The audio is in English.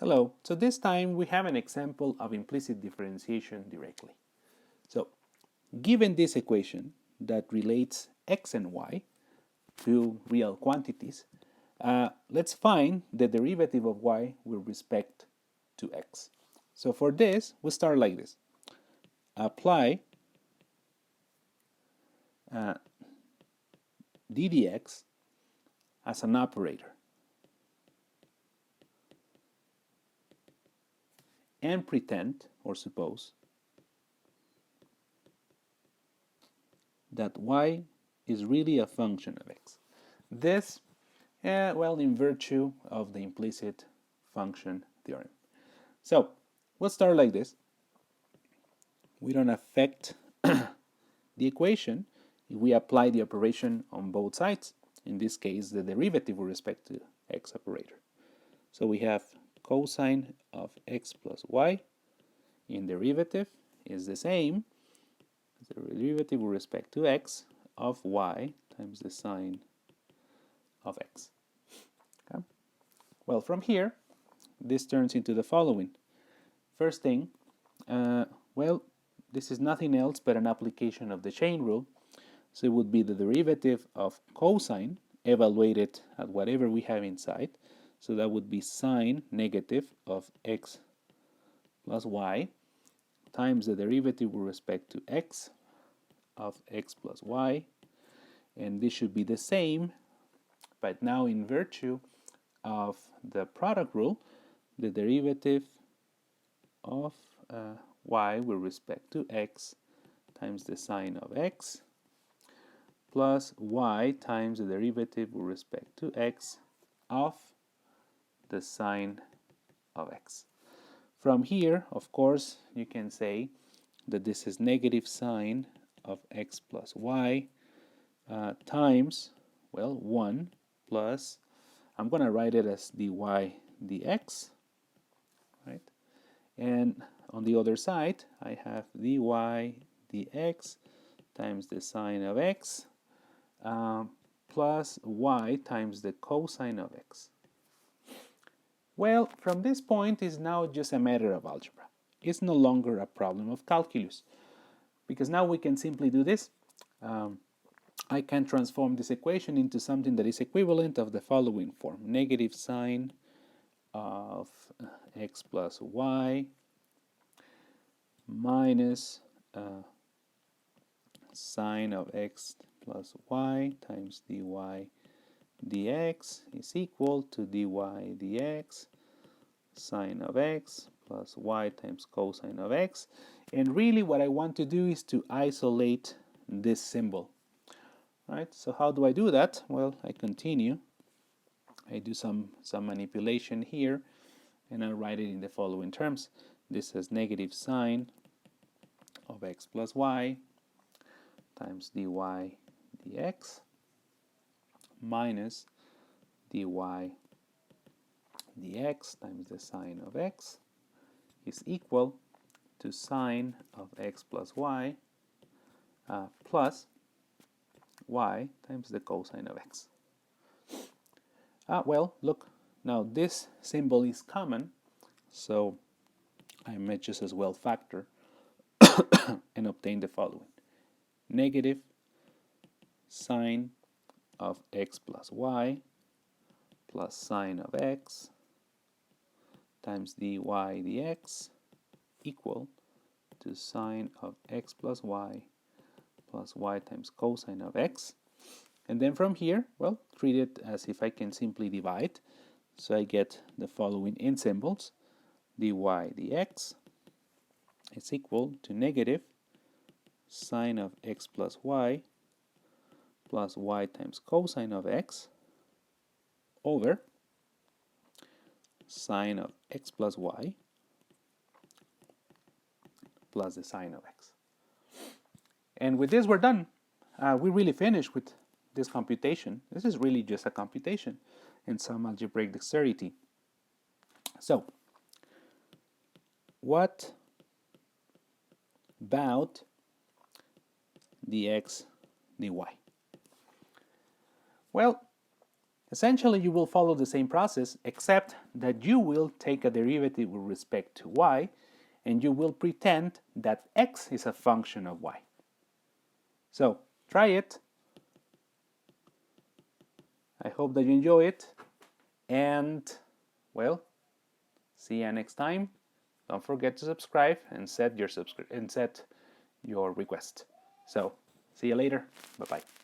Hello, so this time we have an example of implicit differentiation directly. So, given this equation that relates x and y to real quantities, let's find the derivative of y with respect to x. So for this, we start like this. Apply d dx as an operator and pretend or suppose that y is really a function of x. This, well, in virtue of the implicit function theorem. So, we'll start like this. We don't affect the equation if we apply the operation on both sides. In this case, the derivative with respect to x operator. So we have cosine of x plus y in derivative is the same as the derivative with respect to x of y times the sine of x. Okay? Well, from here, this turns into the following. First thing, well, this is nothing else but an application of the chain rule. So it would be the derivative of cosine evaluated at whatever we have inside. So that would be sine negative of x plus y times the derivative with respect to x of x plus y. And this should be the same, but now in virtue of the product rule, the derivative of y with respect to x times the sine of x plus y times the derivative with respect to x of the sine of x. From here, of course, you can say that this is negative sine of x plus y times, well, 1 plus, I'm going to write it as dy dx, right? And on the other side, I have dy dx times the sine of x plus y times the cosine of x. Well, from this point is now just a matter of algebra. It's no longer a problem of calculus, because now we can simply do this. I can transform this equation into something that is equivalent of the following form. Negative sine of x plus y minus sine of x plus y times dy dx is equal to dy dx sine of x plus y times cosine of x. And really what I want to do is to isolate this symbol. Right? So how do I do that? Well, I continue. I do some manipulation here, and I write it in the following terms. This is negative sine of x plus y times dy dx minus dy dx times the sine of x is equal to sine of x plus y plus y times the cosine of x. Well, look, now this symbol is common, so I might just as well factor and obtain the following. Negative sine of x plus y plus sine of x times dy dx equal to sine of x plus y times cosine of x. And then from here, well, treat it as if I can simply divide. So I get the following in symbols. Dy dx is equal to negative sine of x plus y times cosine of x over sine of x plus y plus the sine of x. And with this, we're done. We really finished with this computation. This is really just a computation and some algebraic dexterity. So, what about dx dy? Well, Essentially, you will follow the same process, except that you will take a derivative with respect to y, and you will pretend that x is a function of y. So, try it. I hope that you enjoy it, and, well, see you next time. Don't forget to subscribe and set your request. So, see you later. Bye-bye.